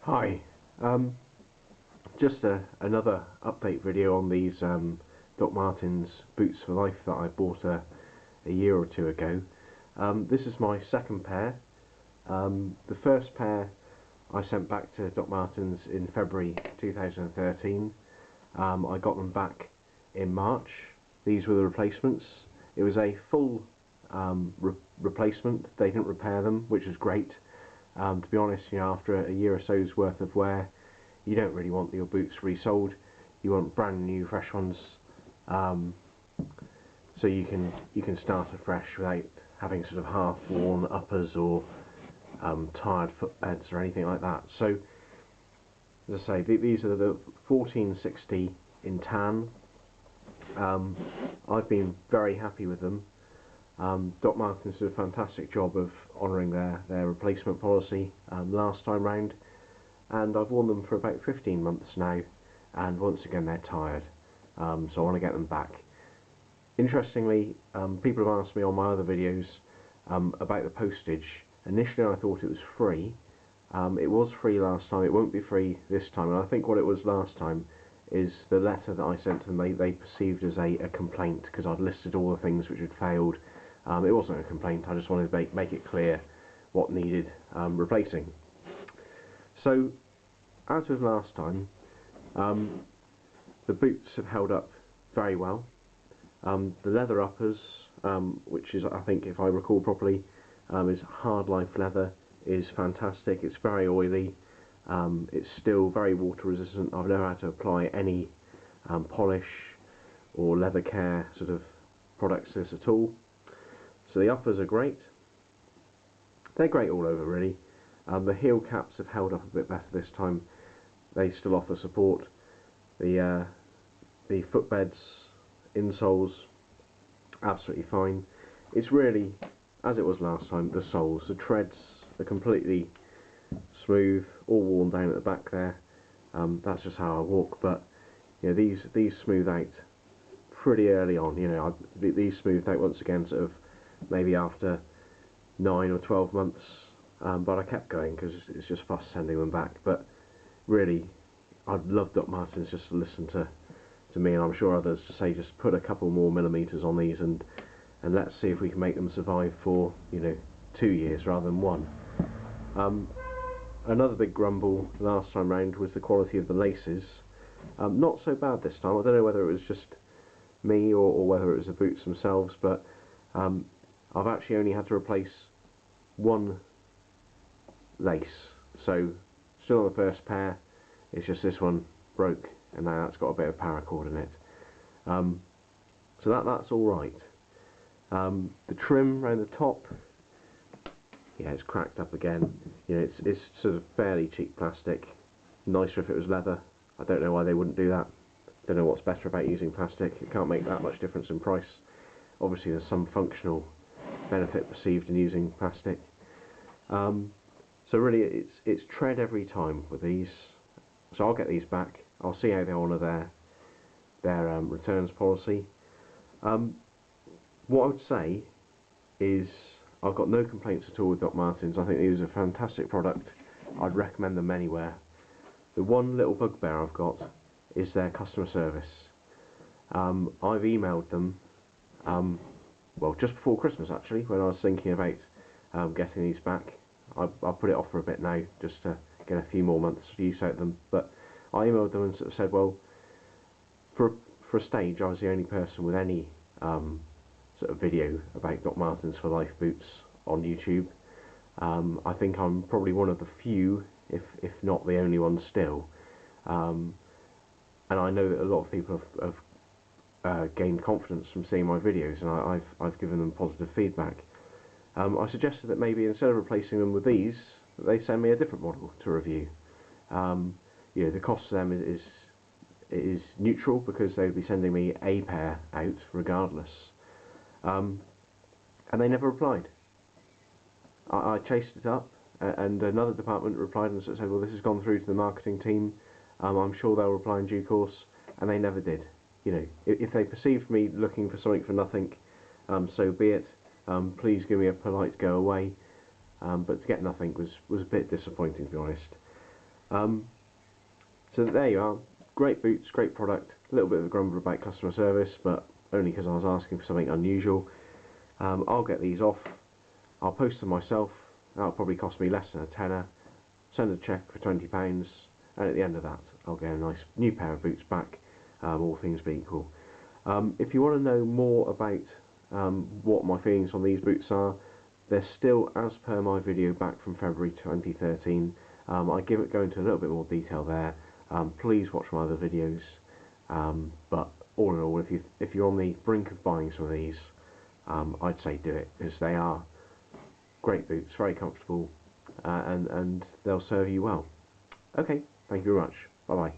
Hi, um, just another update video on these Doc Martens Boots for Life that I bought a year or two ago. This is my second pair. The first pair I sent back to Doc Martens in February 2013. I got them back in March. These were the replacements. It was a full replacement. They didn't repair them, which was great. To be honest, after a year or so's worth of wear, you don't really want your boots resoled. You want brand new, fresh ones, so you can start afresh without having sort of half-worn uppers or tired footbeds or anything like that. So, as I say, these are the 1460 in tan. I've been very happy with them. Doc Martens did a fantastic job of honouring their replacement policy last time round, and I've worn them for about 15 months now, and once again they're tired, so I want to get them back. Interestingly, people have asked me on my other videos about the postage. Initially I thought it was free. It was free last time, it won't be free this time, and I think what it was last time is the letter that I sent to them they perceived as a complaint, because I'd listed all the things which had failed. It wasn't a complaint, I just wanted to make it clear what needed replacing. So, as with last time, the boots have held up very well. The leather uppers, which is, I think, if I recall properly, is hard life leather, is fantastic. It's very oily. It's still very water resistant. I've never had to apply any polish or leather care sort of products to this at all. So the uppers are great. They're great all over, really. The heel caps have held up a bit better this time. They still offer support. The footbeds, insoles, absolutely fine. It's really, as it was last time, the soles. The treads are completely smooth, all worn down at the back there. That's just how I walk, but these smooth out pretty early on. These smoothed out once again sort of maybe after 9 or 12 months, but I kept going because it's just fast sending them back. But really, I'd love Doc Martens just to listen to me, and I'm sure others, to say just put a couple more millimetres on these and let's see if we can make them survive for 2 years rather than 1. Another big grumble last time round was the quality of the laces. Not so bad this time. I don't know whether it was just me or whether it was the boots themselves, but I've actually only had to replace one lace. So still on the first pair, it's just this one broke, and now that's got a bit of paracord in it. So that's all right. The trim around the top, yeah, it's cracked up again. It's sort of fairly cheap plastic. Nicer if it was leather. I don't know why they wouldn't do that. Don't know what's better about using plastic. It can't make that much difference in price. Obviously there's some functional benefit perceived in using plastic. So really it's tread every time with these. So I'll get these back. I'll see how they honour their returns policy. What I would say is I've got no complaints at all with Doc Martens. I think these are a fantastic product. I'd recommend them anywhere. The one little bugbear I've got is their customer service. I've emailed them, well, just before Christmas actually, when I was thinking about getting these back. I'll put it off for a bit now, just to get a few more months of use out of them. But I emailed them and sort of said, well, for a stage I was the only person with any sort of video about Doc Martens for Life boots on YouTube. I think I'm probably one of the few, if not the only one still. And I know that a lot of people have gained confidence from seeing my videos, and I've given them positive feedback. I suggested that maybe instead of replacing them with these, they send me a different model to review. The cost to them is neutral, because they'd be sending me a pair out regardless. And they never replied. I chased it up, and another department replied and said, well, this has gone through to the marketing team. I'm sure they'll reply in due course, and they never did. If they perceived me looking for something for nothing, so be it. Please give me a polite go away. But to get nothing was a bit disappointing, to be honest. So there you are. Great boots, great product. A little bit of a grumble about customer service, but only because I was asking for something unusual. I'll get these off. I'll post them myself. That'll probably cost me less than a tenner. Send a cheque for £20, and at the end of that, I'll get a nice new pair of boots back. All things being equal. If you want to know more about what my feelings on these boots are, they're still as per my video back from February 2013. I go into a little bit more detail there. Please watch my other videos. But all in all, if you're on the brink of buying some of these, I'd say do it, because they are great boots, very comfortable, and they'll serve you well. Okay, thank you very much. Bye bye.